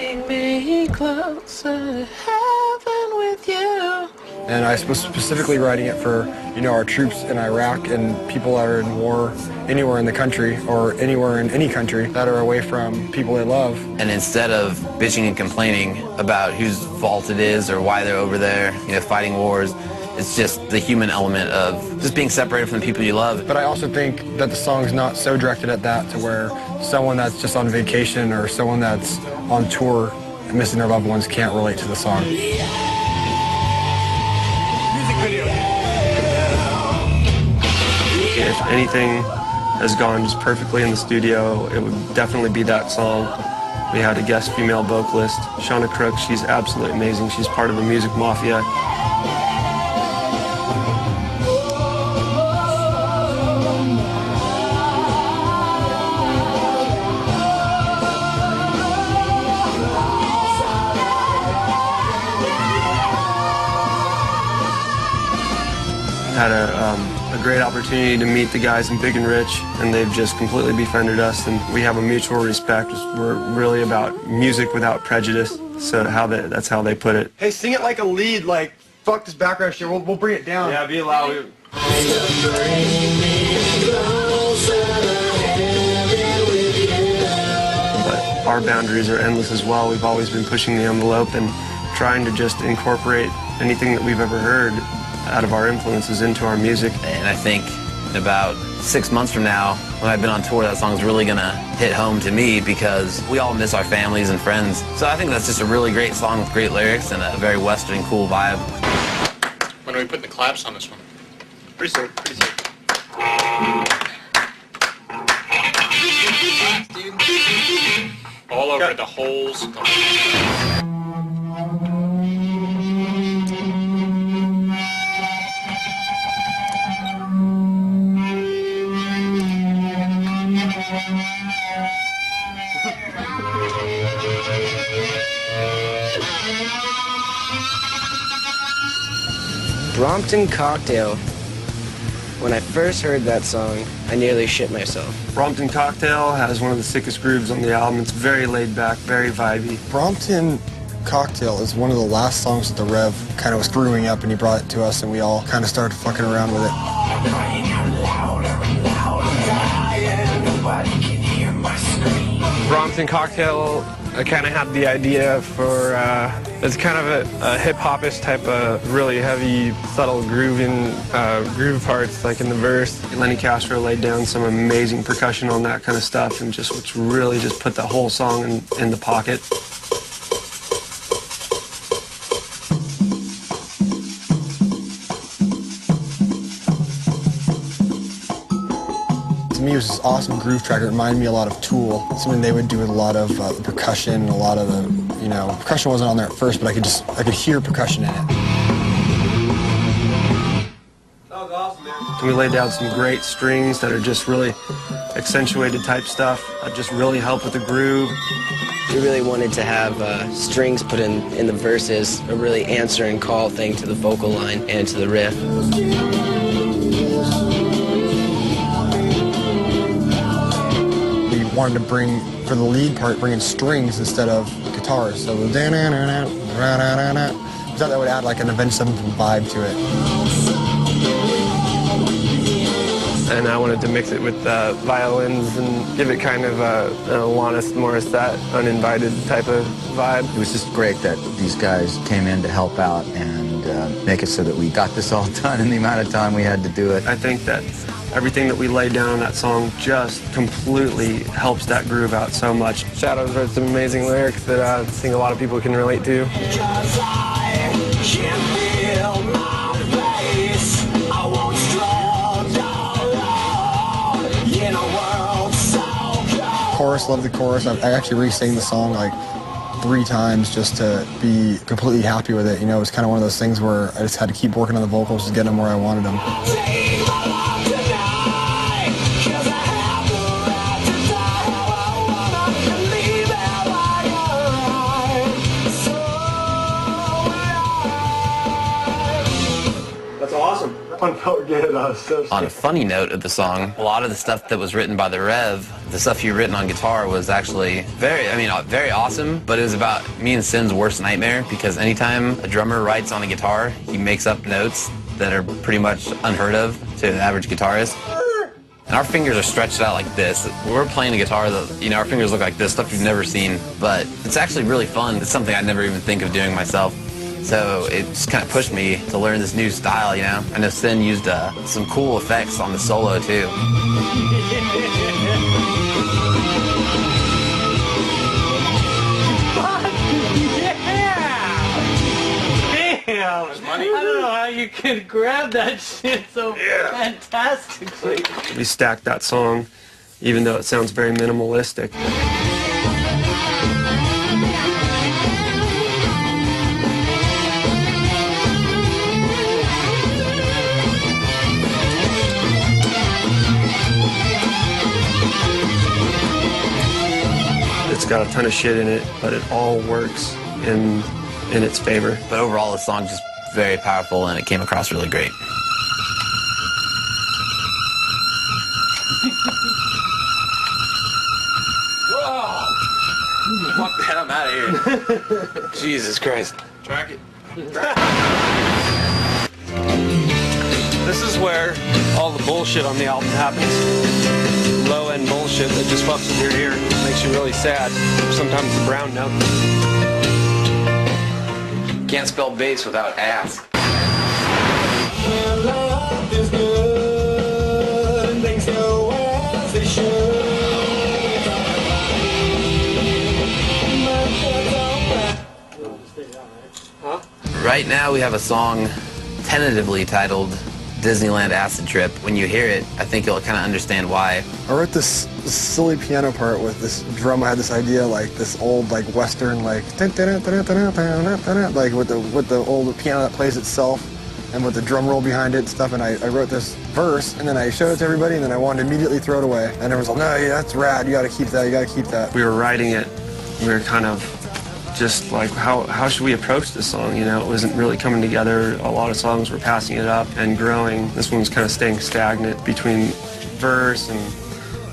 Bring me closer to heaven with you. And I was specifically writing it for, you know, our troops in Iraq and people that are in war anywhere in the country or anywhere in any country that are away from people they love. And instead of bitching and complaining about whose fault it is or why they're over there, you know, fighting wars, it's just the human element of just being separated from the people you love. But I also think that the song's not so directed at that to where someone that's just on vacation or someone that's on tour and missing their loved ones can't relate to the song. If anything has gone just perfectly in the studio, it would definitely be that song. We had a guest female vocalist, Shauna Crook. She's absolutely amazing. She's part of the Music Mafia. Had a great opportunity to meet the guys in Big and Rich, and they've just completely befriended us, and we have a mutual respect. We're really about music without prejudice, so that's how they put it. Hey, sing it like a lead, like, fuck this background shit, we'll bring it down. Yeah, be loud. But our boundaries are endless as well. We've always been pushing the envelope and trying to just incorporate anything that we've ever heard out of our influences into our music. And I think about 6 months from now, when I've been on tour, that song's really gonna hit home to me because we all miss our families and friends. So I think that's just a really great song with great lyrics and a very Western cool vibe. When are we putting the claps on this one? Pretty soon, pretty soon. All over the holes. Brompton Cocktail. When I first heard that song, I nearly shit myself. Brompton Cocktail has one of the sickest grooves on the album. It's very laid back, very vibey. Brompton Cocktail is one of the last songs that the Rev kind of was screwing up, and he brought it to us, and we all kind of started fucking around with it. Brompton Cocktail, I kind of had the idea for, it's kind of a hip-hop-ish type of really heavy, subtle groove parts, like in the verse. Lenny Castro laid down some amazing percussion on that kind of stuff, and just which really just put the whole song in the pocket. To me, it was this awesome groove track. It reminded me a lot of Tool. Something they would do with a lot of the percussion, a lot of the, you know, percussion wasn't on there at first, but I could hear percussion in it. That was awesome, man. And we laid down some great strings that are just really accentuated type stuff that just really help with the groove. We really wanted to have strings put in the verses, a really answer and call thing to the vocal line and to the riff. Wanted to bring, for the lead part, bring in strings instead of guitars. So we thought that would add like an Avenged Sevenfold vibe to it. And I wanted to mix it with violins and give it kind of a Alanis Morissette, uninvited type of vibe. It was just great that these guys came in to help out and make it so that we got this all done in the amount of time we had to do it. I think that everything that we laid down on that song just completely helps that groove out so much. Shadows wrote some amazing lyrics that I think a lot of people can relate to. Chorus, love the chorus. I actually re-sang the song like 3 times just to be completely happy with it. You know, it was kind of one of those things where I just had to keep working on the vocals to get them where I wanted them. That's awesome. song felt good. I was so On a funny note of the song, a lot of the stuff that was written by the Rev, the stuff he written on guitar was actually very awesome, but it was about me and Sin's worst nightmare, because anytime a drummer writes on a guitar, he makes up notes that are pretty much unheard of to the average guitarist. And our fingers are stretched out like this. When we're playing a guitar, our fingers look like this, stuff you've never seen. But it's actually really fun. It's something I'd never even think of doing myself. So it just kind of pushed me to learn this new style, you know. I know Sin used some cool effects on the solo, too. I don't know how you could grab that shit so fantastically. We stacked that song, even though it sounds very minimalistic. It's got a ton of shit in it, but it all works in its favor. But overall, the song's just very powerful, and it came across really great. Whoa! Fuck that, I'm out of here. Jesus Christ. Track it. This is where all the bullshit on the album happens. Low-end bullshit that just fucks with your ear, makes you really sad. Sometimes the brown note. Can't spell bass without ass. Right now we have a song tentatively titled Disneyland Acid Trip. When you hear it, I think you'll kind of understand why. I wrote this silly piano part with this drum. I had this idea, like this old, like Western, like with the old piano that plays itself, and with the drum roll behind it and stuff. And I wrote this verse, and then I showed it to everybody, and then I wanted to immediately throw it away. And everyone was like, "No, yeah, that's rad. You got to keep that. You got to keep that." We were writing it. We were kind of just like, how should we approach this song? You know, it wasn't really coming together. A lot of songs were passing it up and growing. This one was kind of staying stagnant between verse and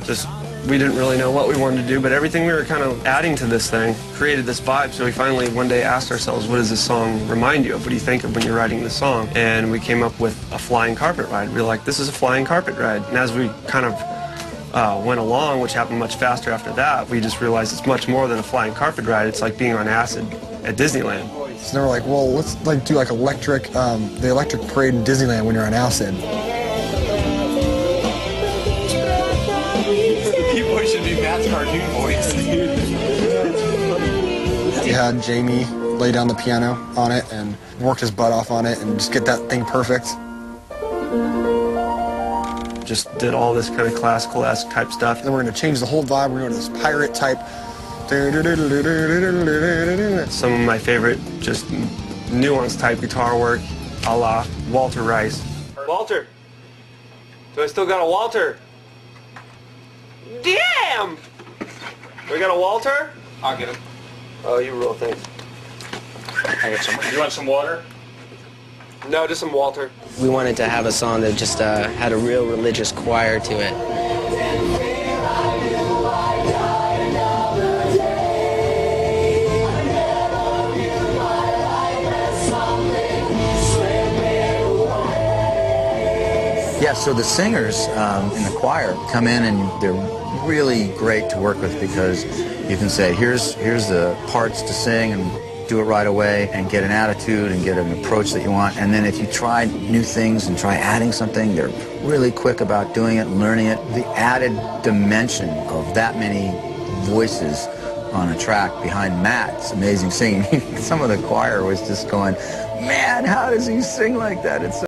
just, we didn't really know what we wanted to do, but everything we were kind of adding to this thing created this vibe. So we finally one day asked ourselves, what does this song remind you of? What do you think of when you're writing this song? And we came up with a flying carpet ride. We were like, this is a flying carpet ride. And as we kind of went along, which happened much faster after that, we just realized it's much more than a flying carpet ride. It's like being on acid at Disneyland. So they were like, well, let's like do like the electric parade in Disneyland when you're on acid. The key voice should be Matt's cartoon voice. We had Jamie lay down the piano on it and worked his butt off on it and just get that thing perfect. Just did all this kind of classical-esque type stuff. Then we're going to change the whole vibe. We're going to this pirate type. Some of my favorite just nuanced type guitar work, a la Walter Rice. Walter! Do I still got a Walter? Damn! We got a Walter? I'll get him. Oh, you rule, thanks. I got some. You want some water? No, just some Walter. We wanted to have a song that just had a real religious choir to it. Yeah, so the singers in the choir come in and they're really great to work with because you can say, here's the parts to sing and do it right away and get an attitude and get an approach that you want. And then if you try new things and try adding something, they're really quick about doing it and learning it. The added dimension of that many voices on a track behind Matt's amazing singing. Some of the choir was just going, man, how does he sing like that? It's so